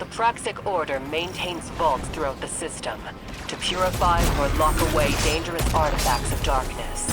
The Praxic Order maintains vaults throughout the system to purify or lock away dangerous artifacts of darkness.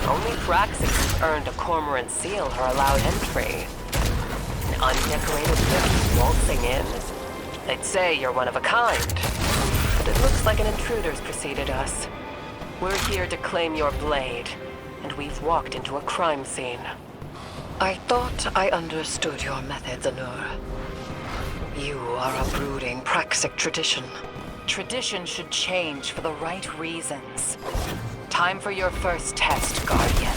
Only Praxic who've earned a Cormorant seal are allowed entry. An undecorated rookie waltzing in? They'd say you're one of a kind. But it looks like an intruder's preceded us. We're here to claim your blade, and we've walked into a crime scene. I thought I understood your methods, Anur. You are uprooting Praxic tradition. Tradition should change for the right reasons. Time for your first test, Guardian.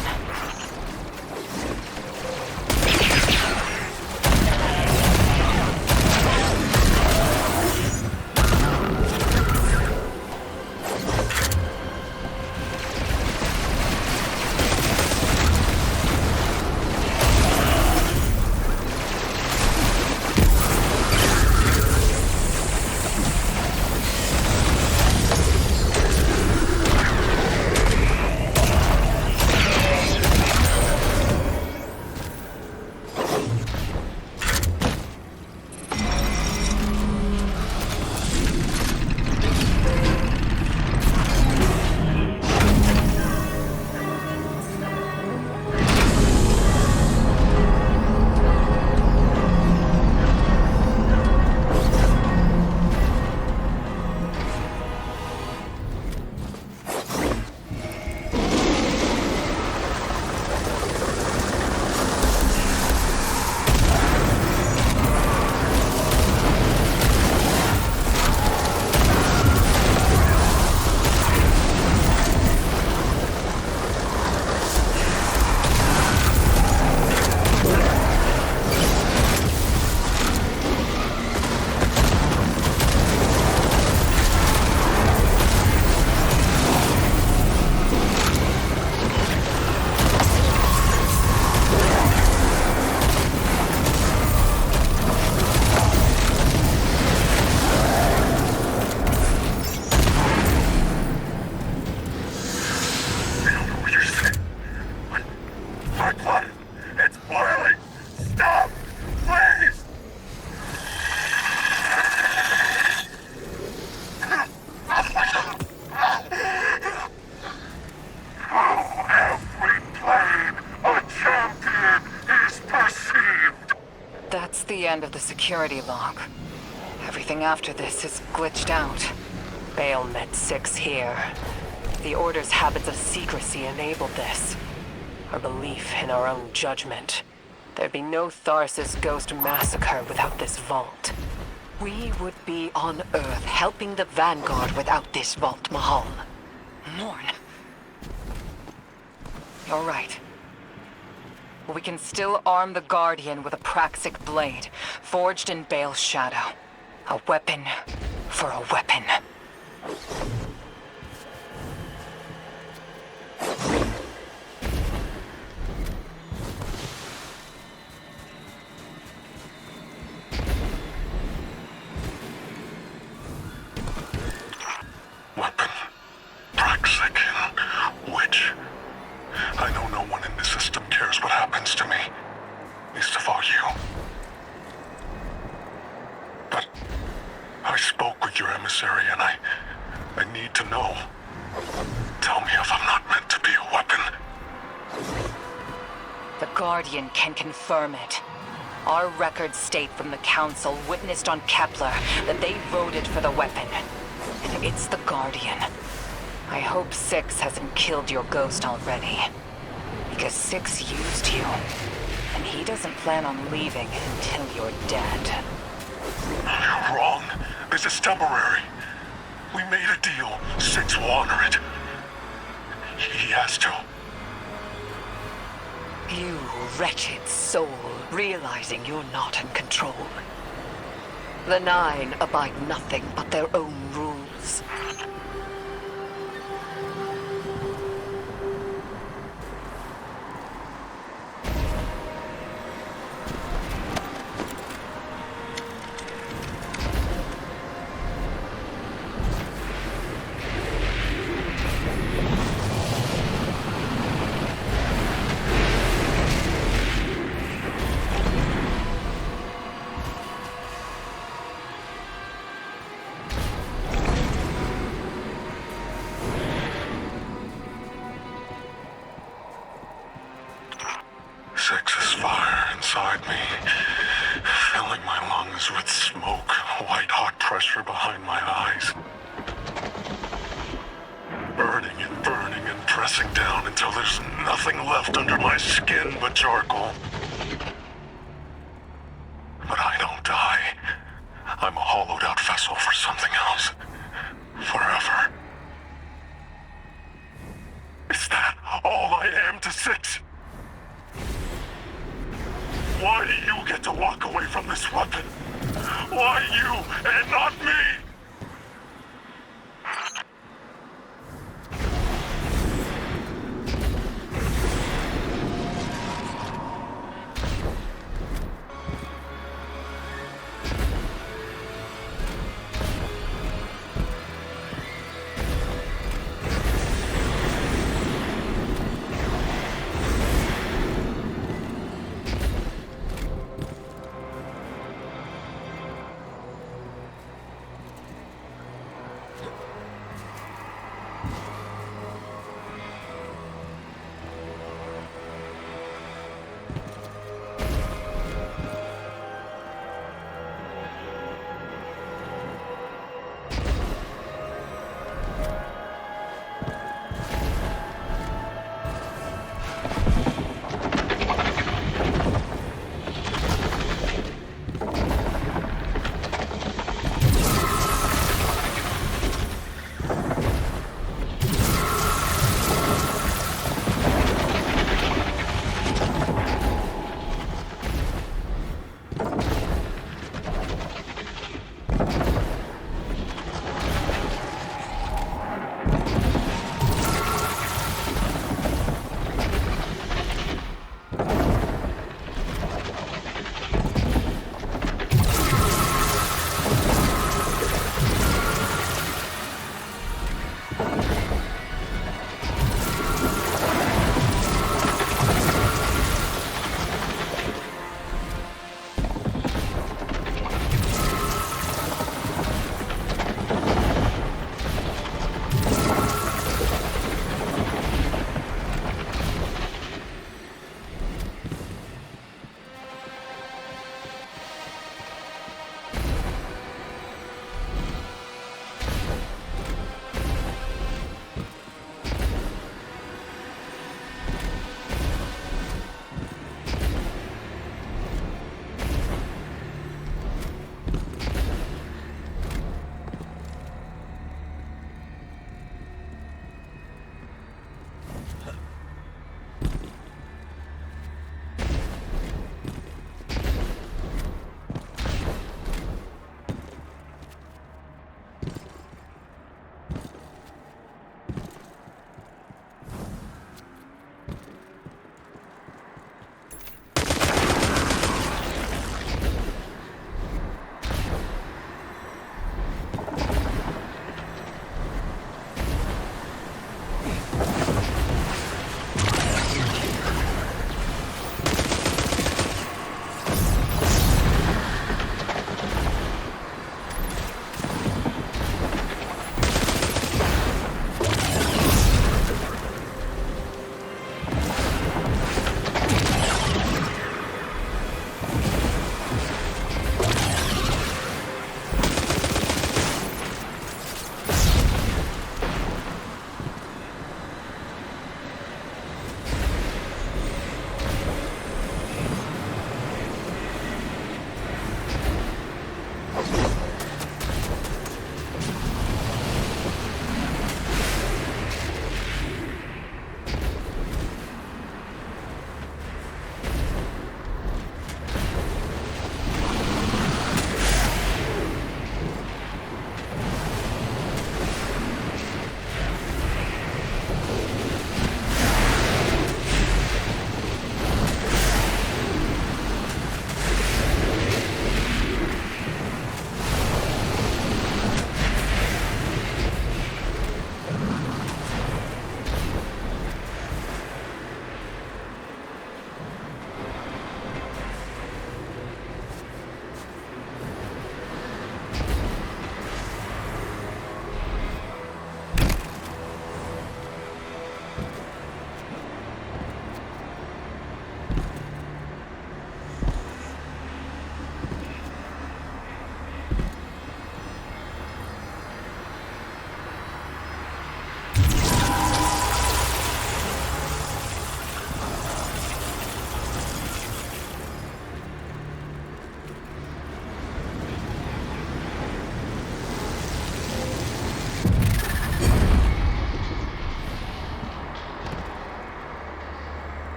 That's the end of the security log. Everything after this is glitched out. Bale met 6 here. The Order's habits of secrecy enabled this. Our belief in our own judgment. There'd be no Tharsis Ghost massacre without this vault. We would be on Earth helping the Vanguard without this vault, Mahal. Morn. You're right. We can still arm the Guardian with a Praxic Blade, forged in Bale's shadow. A weapon for a weapon. Weapon. Praxic. Which? I know no one in the system cares what happens to me. Least of all you. But I spoke with your emissary and I need to know. Tell me if I'm not meant to be a weapon. The Guardian can confirm it. Our records state from the Council witnessed on Kepler that they voted for the weapon. And it's the Guardian. I hope 6 hasn't killed your ghost already. Because 6 used you. And he doesn't plan on leaving until you're dead. You're wrong. This is temporary. We made a deal. 6 will honor it. He has to. You wretched soul, realizing you're not in control. The 9 abide nothing but their own rules. That smoke, white-hot pressure behind my eyes. Burning and pressing down until there's nothing left under my skin but charcoal. But I don't die. I'm a hollowed-out vessel for something else. Forever. Is that all I am to Six? Why do you get to walk away from this weapon? Why you and not me?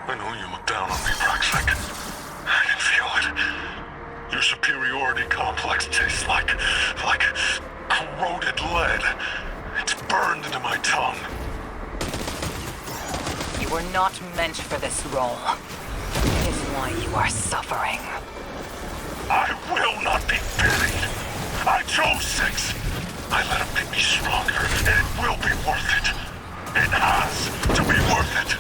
I know you look down on me, Praxic. I can feel it. Your superiority complex tastes like corroded lead. It's burned into my tongue. You were not meant for this role. It is why you are suffering. I will not be buried. I chose 6. I let him make me stronger, and it will be worth it. It has to be worth it.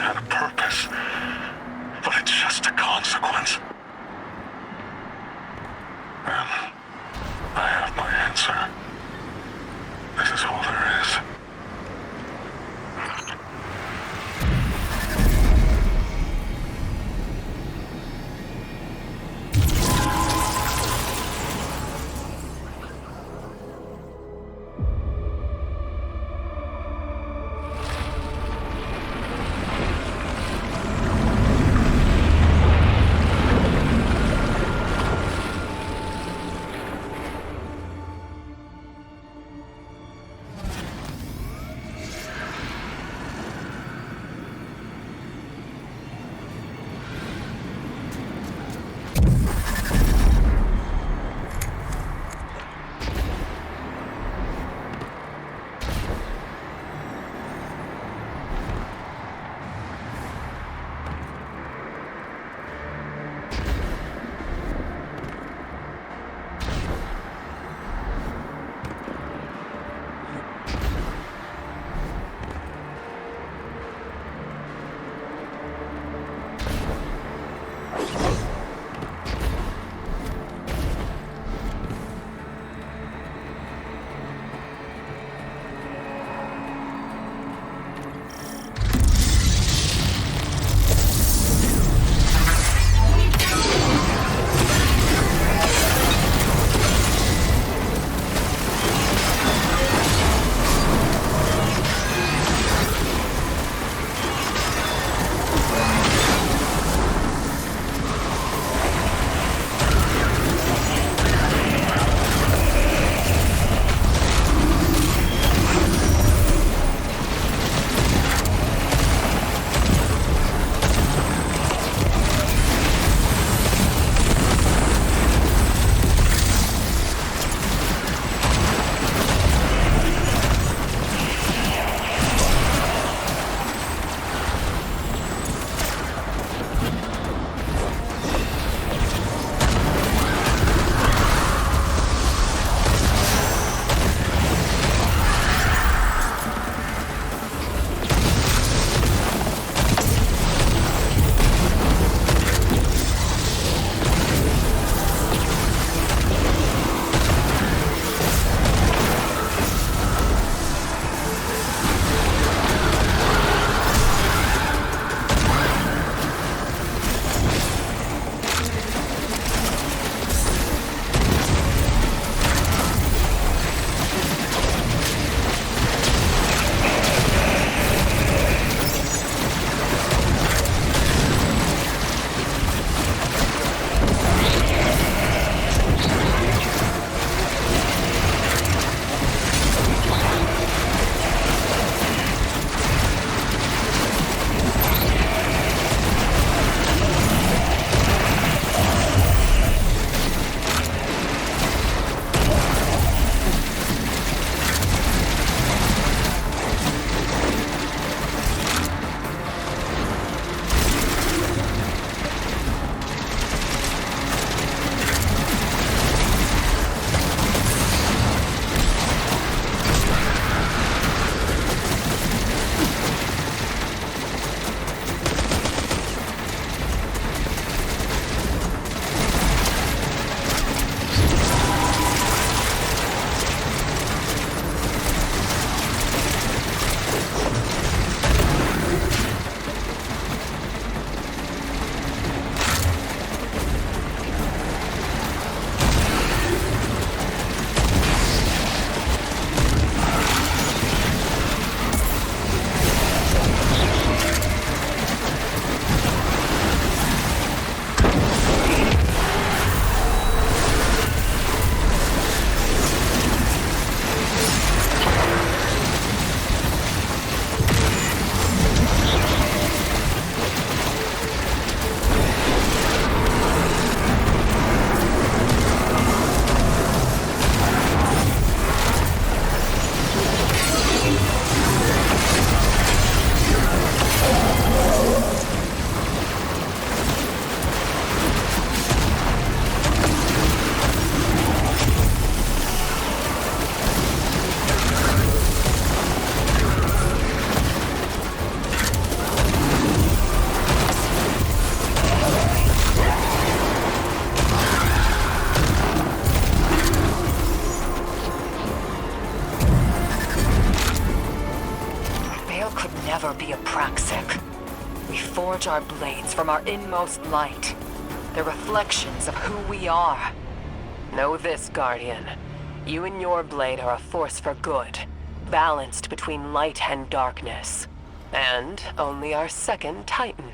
had a purpose, but it's just a consequence. And I have my answer. This is all there is. could never be a Praxic. We forge our blades from our inmost light. They're reflections of who we are. Know this, Guardian. You and your blade are a force for good, balanced between light and darkness. And only our second Titan.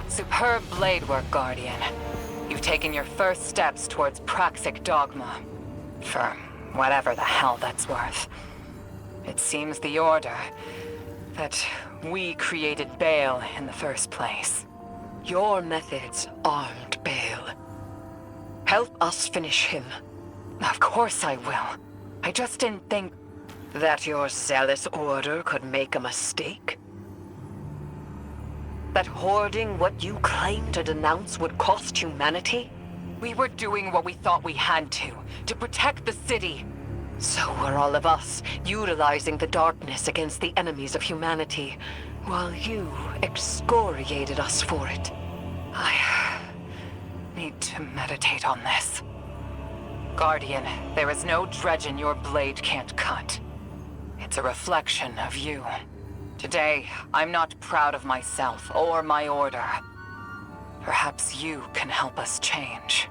Superb blade work, Guardian. You've taken your first steps towards Praxic dogma. For whatever the hell that's worth. It seems the Order that we created Bale in the first place. Your methods aren't Bale. Help us finish him. Of course I will. I just didn't think... That your zealous Order could make a mistake? That hoarding what you claim to denounce would cost humanity? We were doing what we thought we had to protect the city. So were all of us, utilizing the darkness against the enemies of humanity, while you excoriated us for it. I need to meditate on this. Guardian, there is no dredgen your blade can't cut. It's a reflection of you. Today, I'm not proud of myself or my Order. Perhaps you can help us change.